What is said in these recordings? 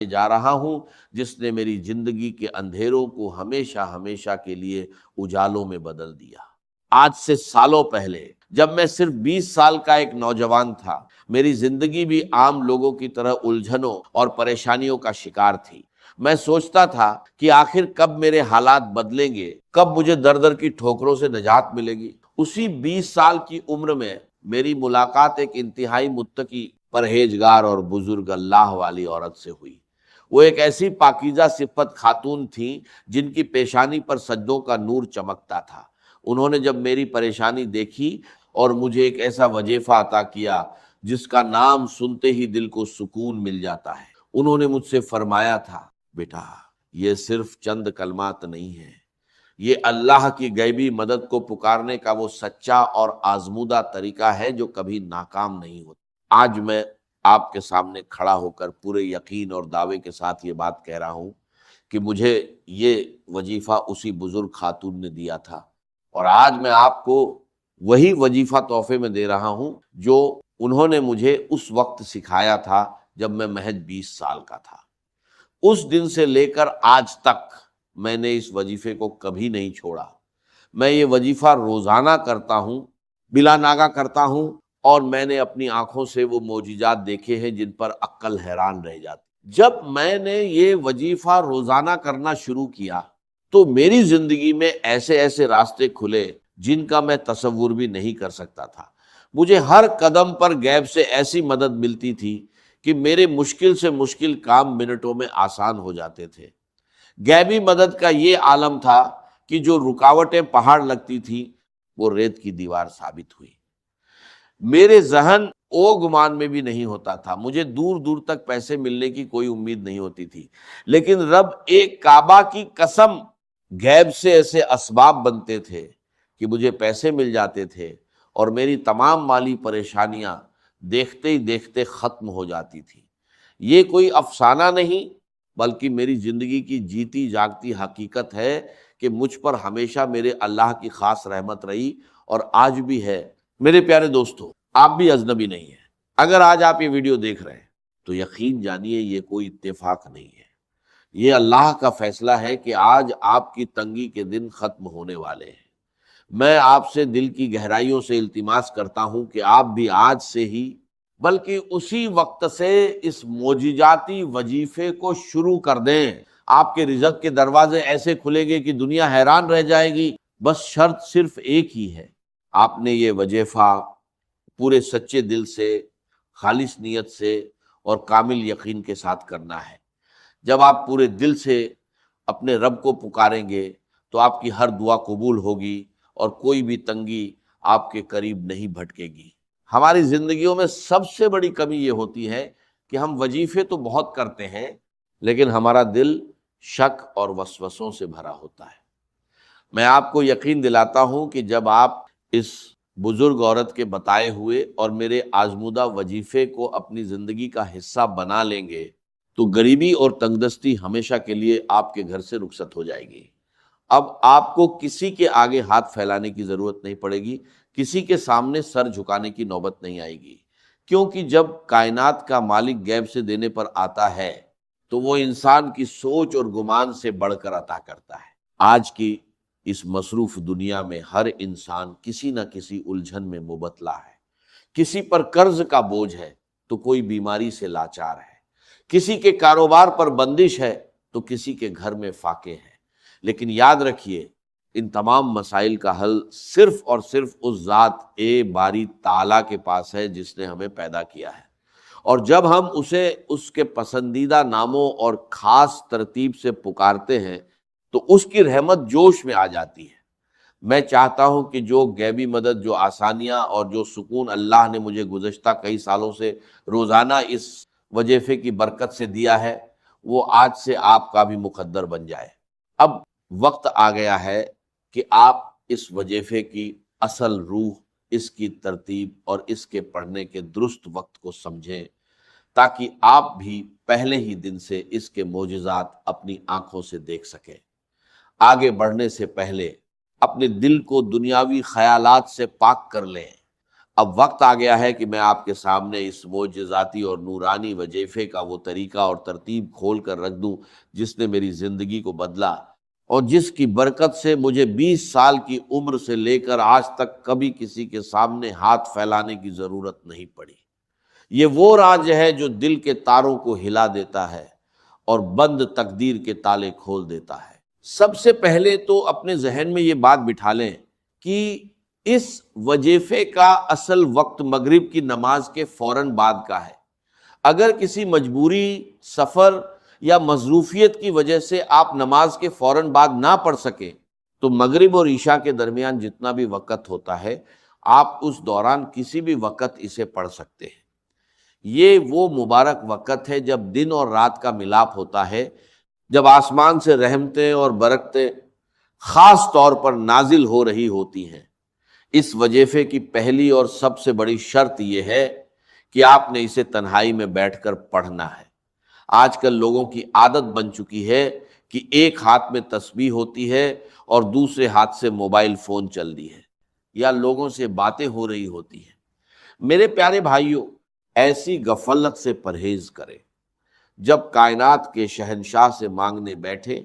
جا رہا ہوں جس نے میری زندگی کے اندھیروں کو ہمیشہ ہمیشہ کے لیے اجالوں میں بدل دیا۔ آج سے سالوں پہلے جب میں صرف 20 سال کا ایک نوجوان تھا، میری زندگی بھی عام لوگوں کی طرح الجھنوں اور پریشانیوں کا شکار تھی۔ میں سوچتا تھا کہ آخر کب میرے حالات بدلیں گے، کب مجھے در در کی ٹھوکروں سے نجات ملے گی۔ اسی 20 سال کی عمر میں میری ملاقات ایک انتہائی متقی، پرہیزگار اور بزرگ اللہ والی عورت سے ہوئی۔ وہ ایک ایسی پاکیزہ صفت خاتون تھیں جن کی پیشانی پر سجدوں کا نور چمکتا تھا۔ انہوں نے جب میری پریشانی دیکھی اور مجھے ایک ایسا وظیفہ عطا کیا جس کا نام سنتے ہی دل کو سکون مل جاتا ہے۔ انہوں نے مجھ سے فرمایا تھا، بیٹا یہ صرف چند کلمات نہیں ہیں، یہ اللہ کی غیبی مدد کو پکارنے کا وہ سچا اور آزمودہ طریقہ ہے جو کبھی ناکام نہیں ہوتا۔ آج میں آپ کے سامنے کھڑا ہو کر پورے یقین اور دعوے کے ساتھ یہ بات کہہ رہا ہوں کہ مجھے یہ وظیفہ اسی بزرگ خاتون نے دیا تھا، اور آج میں آپ کو وہی وظیفہ تحفے میں دے رہا ہوں جو انہوں نے مجھے اس وقت سکھایا تھا جب میں محض 20 سال کا تھا۔ اس دن سے لے کر آج تک میں نے اس وظیفے کو کبھی نہیں چھوڑا۔ میں یہ وظیفہ روزانہ کرتا ہوں، بلا ناغہ کرتا ہوں، اور میں نے اپنی آنکھوں سے وہ معجزات دیکھے ہیں جن پر عقل حیران رہ جاتی۔ جب میں نے یہ وظیفہ روزانہ کرنا شروع کیا تو میری زندگی میں ایسے ایسے راستے کھلے جن کا میں تصور بھی نہیں کر سکتا تھا۔ مجھے ہر قدم پر غیب سے ایسی مدد ملتی تھی کہ میرے مشکل سے مشکل کام منٹوں میں آسان ہو جاتے تھے۔ غیبی مدد کا یہ عالم تھا کہ جو رکاوٹیں پہاڑ لگتی تھیں وہ ریت کی دیوار ثابت ہوئی۔ میرے ذہن او گمان میں بھی نہیں ہوتا تھا، مجھے دور دور تک پیسے ملنے کی کوئی امید نہیں ہوتی تھی، لیکن رب ایک کعبہ کی قسم غیب سے ایسے اسباب بنتے تھے کہ مجھے پیسے مل جاتے تھے اور میری تمام مالی پریشانیاں دیکھتے ہی دیکھتے ختم ہو جاتی تھی۔ یہ کوئی افسانہ نہیں بلکہ میری زندگی کی جیتی جاگتی حقیقت ہے کہ مجھ پر ہمیشہ میرے اللہ کی خاص رحمت رہی اور آج بھی ہے۔ میرے پیارے دوستو، آپ بھی اجنبی نہیں ہیں۔ اگر آج آپ یہ ویڈیو دیکھ رہے ہیں تو یقین جانیے یہ کوئی اتفاق نہیں ہے، یہ اللہ کا فیصلہ ہے کہ آج آپ کی تنگی کے دن ختم ہونے والے ہیں۔ میں آپ سے دل کی گہرائیوں سے التماس کرتا ہوں کہ آپ بھی آج سے ہی بلکہ اسی وقت سے اس معجزاتی وظیفے کو شروع کر دیں۔ آپ کے رزق کے دروازے ایسے کھلیں گے کہ دنیا حیران رہ جائے گی۔ بس شرط صرف ایک ہی ہے، آپ نے یہ وظیفہ پورے سچے دل سے، خالص نیت سے اور کامل یقین کے ساتھ کرنا ہے۔ جب آپ پورے دل سے اپنے رب کو پکاریں گے تو آپ کی ہر دعا قبول ہوگی اور کوئی بھی تنگی آپ کے قریب نہیں بھٹکے گی۔ ہماری زندگیوں میں سب سے بڑی کمی یہ ہوتی ہے کہ ہم وظیفے تو بہت کرتے ہیں لیکن ہمارا دل شک اور وسوسوں سے بھرا ہوتا ہے۔ میں آپ کو یقین دلاتا ہوں کہ جب آپ اس بزرگ عورت کے بتائے ہوئے اور میرے آزمودہ وظیفے کو اپنی زندگی کا حصہ بنا لیں گے تو غریبی اور تنگدستی ہمیشہ کے لیے آپ کے گھر سے رخصت ہو جائے گی۔ اب آپ کو کسی کے آگے ہاتھ پھیلانے کی ضرورت نہیں پڑے گی، کسی کے سامنے سر جھکانے کی نوبت نہیں آئے گی، کیونکہ جب کائنات کا مالک غیب سے دینے پر آتا ہے تو وہ انسان کی سوچ اور گمان سے بڑھ کر عطا کرتا ہے۔ آج کی اس مصروف دنیا میں ہر انسان کسی نہ کسی الجھن میں مبتلا ہے۔ کسی پر قرض کا بوجھ ہے تو کوئی بیماری سے لاچار ہے، کسی کے کاروبار پر بندش ہے تو کسی کے گھر میں فاقے ہے۔ لیکن یاد رکھیے، ان تمام مسائل کا حل صرف اور صرف اس ذات باری تعالیٰ کے پاس ہے جس نے ہمیں پیدا کیا ہے، اور جب ہم اسے اس کے پسندیدہ ناموں اور خاص ترتیب سے پکارتے ہیں تو اس کی رحمت جوش میں آ جاتی ہے۔ میں چاہتا ہوں کہ جو غیبی مدد، جو آسانیاں اور جو سکون اللہ نے مجھے گزشتہ کئی سالوں سے روزانہ اس وظیفے کی برکت سے دیا ہے وہ آج سے آپ کا بھی مقدر بن جائے۔ اب وقت آ گیا ہے کہ آپ اس وظیفے کی اصل روح، اس کی ترتیب اور اس کے پڑھنے کے درست وقت کو سمجھیں تاکہ آپ بھی پہلے ہی دن سے اس کے معجزات اپنی آنکھوں سے دیکھ سکیں۔ آگے بڑھنے سے پہلے اپنے دل کو دنیاوی خیالات سے پاک کر لیں، اب وقت آ گیا ہے کہ میں آپ کے سامنے اس معجزاتی اور نورانی وظیفے کا وہ طریقہ اور ترتیب کھول کر رکھ دوں جس نے میری زندگی کو بدلا، اور جس کی برکت سے مجھے 20 سال کی عمر سے لے کر آج تک کبھی کسی کے سامنے ہاتھ پھیلانے کی ضرورت نہیں پڑی۔ یہ وہ راز ہے جو دل کے تاروں کو ہلا دیتا ہے اور بند تقدیر کے تالے کھول دیتا ہے۔ سب سے پہلے تو اپنے ذہن میں یہ بات بٹھا لیں کہ اس وظیفے کا اصل وقت مغرب کی نماز کے فوراً بعد کا ہے۔ اگر کسی مجبوری، سفر یا مصروفیت کی وجہ سے آپ نماز کے فوراً بعد نہ پڑھ سکیں تو مغرب اور عشاء کے درمیان جتنا بھی وقت ہوتا ہے آپ اس دوران کسی بھی وقت اسے پڑھ سکتے ہیں۔ یہ وہ مبارک وقت ہے جب دن اور رات کا ملاپ ہوتا ہے، جب آسمان سے رحمتیں اور برکتیں خاص طور پر نازل ہو رہی ہوتی ہیں۔ اس وظیفے کی پہلی اور سب سے بڑی شرط یہ ہے کہ آپ نے اسے تنہائی میں بیٹھ کر پڑھنا ہے۔ آج کل لوگوں کی عادت بن چکی ہے کہ ایک ہاتھ میں تسبیح ہوتی ہے اور دوسرے ہاتھ سے موبائل فون چل دی ہے یا لوگوں سے باتیں ہو رہی ہوتی ہیں۔ میرے پیارے بھائیوں، ایسی غفلت سے پرہیز کریں۔ جب کائنات کے شہنشاہ سے مانگنے بیٹھے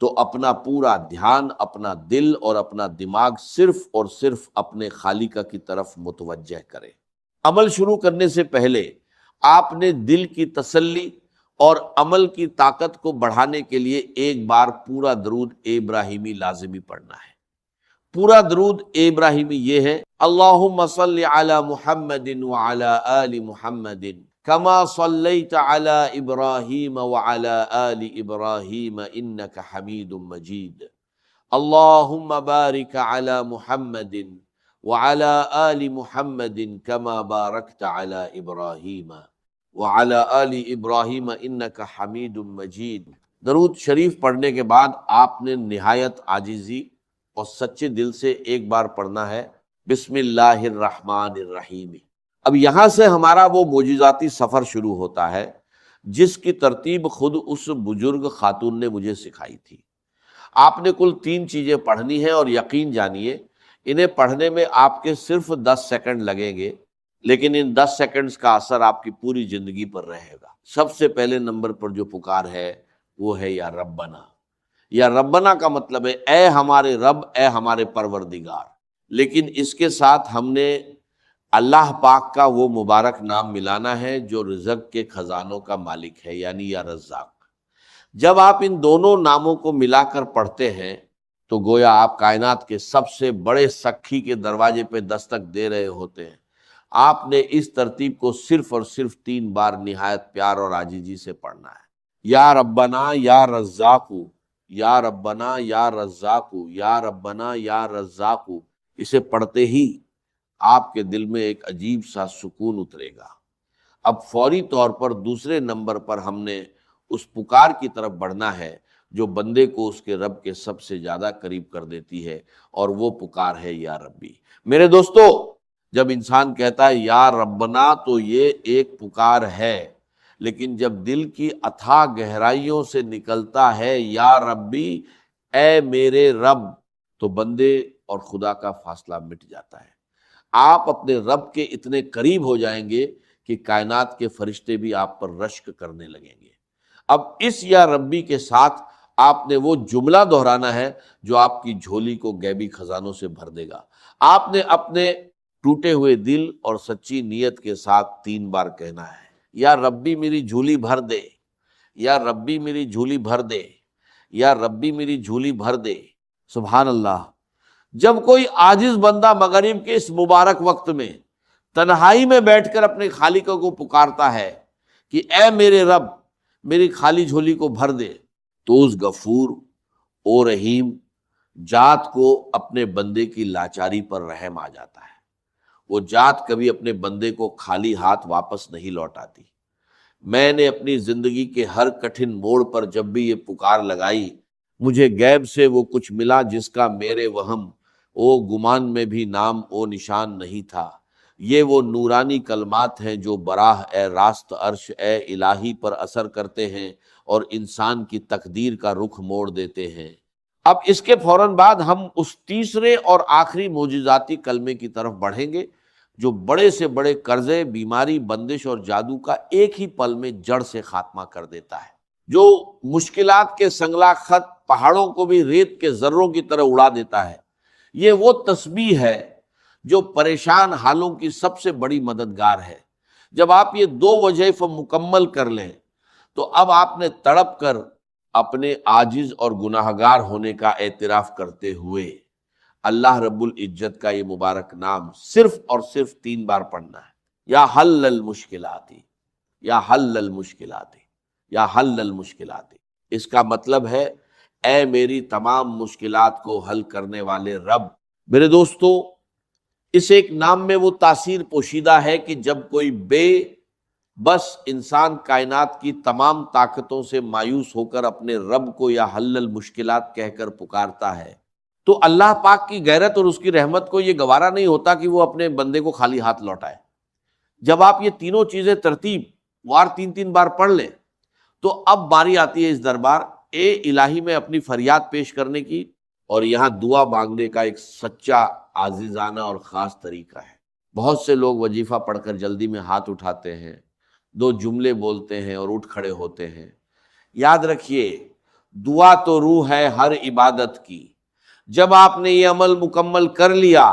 تو اپنا پورا دھیان، اپنا دل اور اپنا دماغ صرف اور صرف اپنے خالق کی طرف متوجہ کریں۔ عمل شروع کرنے سے پہلے آپ نے دل کی تسلی اور عمل کی طاقت کو بڑھانے کے لیے ایک بار پورا درود ابراہیمی لازمی پڑھنا ہے۔ پورا درود ابراہیمی یہ ہے: اللہم صلی علی محمد وعلی آل محمد کما صلیت علی ابراہیم وعلی آل ابراہیم انک حمید مجید، اللہم بارک علی محمد وعلی آل محمد کما بارکت علی ابراہیم وعلی آل ابراہیم انک حمید مجید۔ درود شریف پڑھنے کے بعد آپ نے نہایت عاجزی اور سچے دل سے ایک بار پڑھنا ہے بسم اللہ الرحمن الرحیم۔ اب یہاں سے ہمارا وہ معجزاتی سفر شروع ہوتا ہے جس کی ترتیب خود اس بزرگ خاتون نے مجھے سکھائی تھی۔ آپ نے کل 3 چیزیں پڑھنی ہیں اور یقین جانیے انہیں پڑھنے میں آپ کے صرف 10 سیکنڈ لگیں گے، لیکن ان 10 سیکنڈز کا اثر آپ کی پوری زندگی پر رہے گا۔ سب سے پہلے نمبر پر جو پکار ہے وہ ہے یا ربنا۔ یا ربنا کا مطلب ہے اے ہمارے رب، اے ہمارے پروردگار، لیکن اس کے ساتھ ہم نے اللہ پاک کا وہ مبارک نام ملانا ہے جو رزق کے خزانوں کا مالک ہے، یعنی یا رزاق۔ جب آپ ان دونوں ناموں کو ملا کر پڑھتے ہیں تو گویا آپ کائنات کے سب سے بڑے سکھی کے دروازے پہ دستک دے رہے ہوتے ہیں۔ آپ نے اس ترتیب کو صرف اور صرف 3 بار نہایت پیار اور عاجزی سے پڑھنا ہے۔ یا ربنا یا رزاق، یا ربنا یا رزاق، یا ربنا یا رزاق۔ اسے پڑھتے ہی آپ کے دل میں ایک عجیب سا سکون اترے گا۔ اب فوری طور پر دوسرے نمبر پر ہم نے اس پکار کی طرف بڑھنا ہے جو بندے کو اس کے رب کے سب سے زیادہ قریب کر دیتی ہے، اور وہ پکار ہے یا ربی۔ میرے دوستو، جب انسان کہتا ہے یا ربنا تو یہ ایک پکار ہے، لیکن جب دل کی اتھاہ گہرائیوں سے نکلتا ہے یا ربی، اے میرے رب، تو بندے اور خدا کا فاصلہ مٹ جاتا ہے۔ آپ اپنے رب کے اتنے قریب ہو جائیں گے کہ کائنات کے فرشتے بھی آپ پر رشک کرنے لگیں گے۔ اب اس یا ربی کے ساتھ آپ نے وہ جملہ دہرانا ہے جو آپ کی جھولی کو غیبی خزانوں سے بھر دے گا۔ آپ نے اپنے ٹوٹے ہوئے دل اور سچی نیت کے ساتھ 3 بار کہنا ہے: یا ربی میری جھولی بھر دے، یا ربی میری جھولی بھر دے، یا ربی میری جھولی بھر دے۔ سبحان اللہ۔ جب کوئی عاجز بندہ مغرب کے اس مبارک وقت میں تنہائی میں بیٹھ کر اپنے خالق کو پکارتا ہے کہ اے میرے رب میری خالی جھولی کو بھر دے، تو اس غفور او رحیم ذات کو اپنے بندے کی لاچاری پر رحم آ جاتا ہے۔ وہ ذات کبھی اپنے بندے کو خالی ہاتھ واپس نہیں لوٹاتی۔ میں نے اپنی زندگی کے ہر کٹھن موڑ پر جب بھی یہ پکار لگائی، مجھے غیب سے وہ کچھ ملا جس کا میرے وہم او گمان میں بھی نام او نشان نہیں تھا۔ یہ وہ نورانی کلمات ہیں جو براہ اے راست عرش اے الہی پر اثر کرتے ہیں اور انسان کی تقدیر کا رخ موڑ دیتے ہیں۔ اب اس کے فوراً بعد ہم اس تیسرے اور آخری معجزاتی کلمے کی طرف بڑھیں گے جو بڑے سے بڑے قرضے، بیماری، بندش اور جادو کا ایک ہی پل میں جڑ سے خاتمہ کر دیتا ہے، جو مشکلات کے سنگلا خط پہاڑوں کو بھی ریت کے ذروں کی طرح اڑا دیتا ہے۔ یہ وہ تسبیح ہے جو پریشان حالوں کی سب سے بڑی مددگار ہے۔ جب آپ یہ دو وظائف مکمل کر لیں تو اب آپ نے تڑپ کر اپنے عاجز اور گناہگار ہونے کا اعتراف کرتے ہوئے اللہ رب العزت کا یہ مبارک نام صرف اور صرف 3 بار پڑھنا ہے۔ یا حل المشکلات، یا حل المشکلات، یا حل المشکلات۔ اس کا مطلب ہے اے میری تمام مشکلات کو حل کرنے والے رب۔ میرے دوستو، اس ایک نام میں وہ تاثیر پوشیدہ ہے کہ جب کوئی بے بس انسان کائنات کی تمام طاقتوں سے مایوس ہو کر اپنے رب کو یا حل المشکلات کہہ کر پکارتا ہے تو اللہ پاک کی غیرت اور اس کی رحمت کو یہ گوارا نہیں ہوتا کہ وہ اپنے بندے کو خالی ہاتھ لوٹائے۔ جب آپ یہ تینوں چیزیں ترتیب وار 3 بار پڑھ لیں تو اب باری آتی ہے اس دربار اے الہی میں اپنی فریاد پیش کرنے کی، اور یہاں دعا مانگنے کا ایک سچا عاجزانہ اور خاص طریقہ ہے۔ بہت سے لوگ وظیفہ پڑھ کر جلدی میں ہاتھ اٹھاتے ہیں، 2 جملے بولتے ہیں اور اٹھ کھڑے ہوتے ہیں۔ یاد رکھیے، دعا تو روح ہے ہر عبادت کی۔ جب آپ نے یہ عمل مکمل کر لیا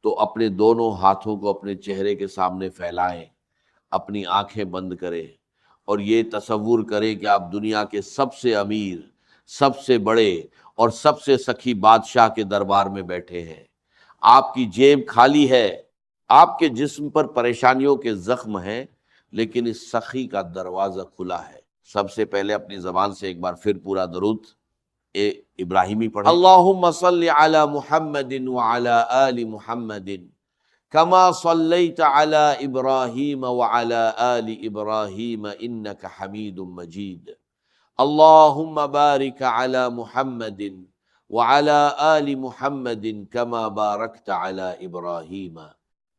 تو اپنے دونوں ہاتھوں کو اپنے چہرے کے سامنے پھیلائیں، اپنی آنکھیں بند کریں اور یہ تصور کریں کہ آپ دنیا کے سب سے امیر، سب سے بڑے اور سب سے سخی بادشاہ کے دربار میں بیٹھے ہیں۔ آپ کی جیب خالی ہے، آپ کے جسم پر پریشانیوں کے زخم ہیں، لیکن اس سخی کا دروازہ کھلا ہے۔ سب سے پہلے اپنی زبان سے ایک بار پھر پورا درود ابراہیمی پڑھیں۔ اللہم صلی علی محمد وعلی آل محمد کما صلیت علی ابراہیم وعلی آل ابراہیم انک حمید مجید۔ اللہم بارک علی محمد وعلی آل محمد کما بارکت علی ابراہیم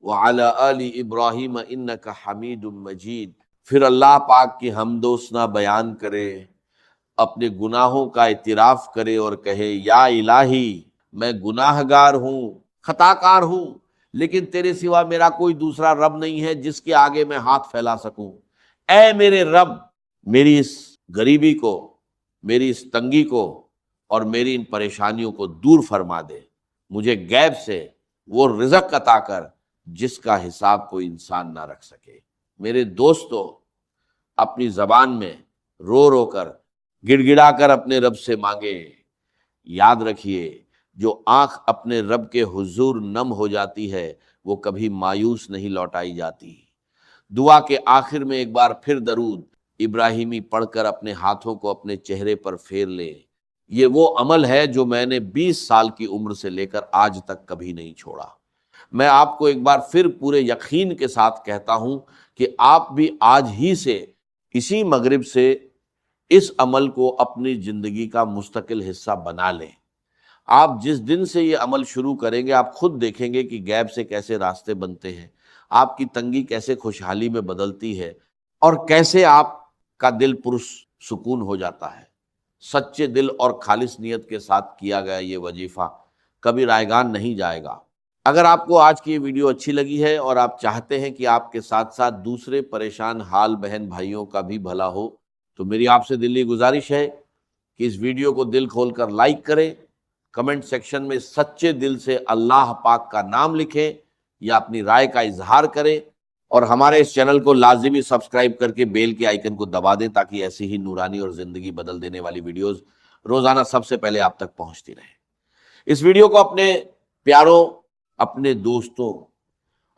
وعلی آل ابراہیم انک حمید مجید۔ پھر اللہ پاک کی حمد و ثنا بیان کرے، اپنے گناہوں کا اعتراف کرے اور کہے یا الہی میں گناہ گار ہوں، خطا کار ہوں، لیکن تیرے سوا میرا کوئی دوسرا رب نہیں ہے جس کے آگے میں ہاتھ پھیلا سکوں۔ اے میرے رب، میری اس غریبی کو، میری اس تنگی کو اور میری ان پریشانیوں کو دور فرما دے۔ مجھے غیب سے وہ رزق عطا کر جس کا حساب کوئی انسان نہ رکھ سکے۔ میرے دوستو، اپنی زبان میں رو رو کر، گڑ گڑا کر اپنے رب سے مانگے۔ یاد رکھیے، جو آنکھ اپنے رب کے حضور نم ہو جاتی ہے وہ کبھی مایوس نہیں لوٹائی جاتی۔ دعا کے آخر میں ایک بار پھر درود ابراہیمی پڑھ کر اپنے ہاتھوں کو اپنے چہرے پر پھیر لے۔ یہ وہ عمل ہے جو میں نے 20 سال کی عمر سے لے کر آج تک کبھی نہیں چھوڑا۔ میں آپ کو ایک بار پھر پورے یقین کے ساتھ کہتا ہوں کہ آپ بھی آج ہی سے، اسی مغرب سے، اس عمل کو اپنی زندگی کا مستقل حصہ بنا لیں۔ آپ جس دن سے یہ عمل شروع کریں گے آپ خود دیکھیں گے کہ غیب سے کیسے راستے بنتے ہیں، آپ کی تنگی کیسے خوشحالی میں بدلتی ہے، اور کیسے آپ کا دل پرسکون ہو جاتا ہے۔ سچے دل اور خالص نیت کے ساتھ کیا گیا یہ وظیفہ کبھی رائیگان نہیں جائے گا۔ اگر آپ کو آج کی یہ ویڈیو اچھی لگی ہے اور آپ چاہتے ہیں کہ آپ کے ساتھ ساتھ دوسرے پریشان حال بہن بھائیوں کا بھی بھلا ہو تو میری آپ سے دلی گزارش ہے کہ اس ویڈیو کو دل کھول کر لائک کریں، کمنٹ سیکشن میں سچے دل سے اللہ پاک کا نام لکھیں یا اپنی رائے کا اظہار کریں، اور ہمارے اس چینل کو لازمی سبسکرائب کر کے بیل کے آئیکن کو دبا دیں تاکہ ایسی ہی نورانی اور زندگی بدل دینے والی ویڈیوز روزانہ سب سے پہلے آپ تک پہنچتی رہیں۔ اس ویڈیو کو اپنے پیاروں، اپنے دوستوں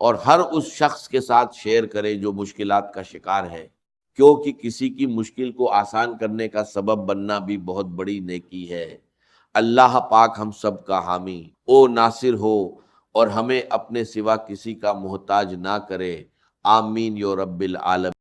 اور ہر اس شخص کے ساتھ شیئر کریں جو مشکلات کا شکار ہے، کیونکہ کسی کی مشکل کو آسان کرنے کا سبب بننا بھی بہت بڑی نیکی ہے۔ اللہ پاک ہم سب کا حامی او ناصر ہو اور ہمیں اپنے سوا کسی کا محتاج نہ کرے۔ آمین یا رب العالمین۔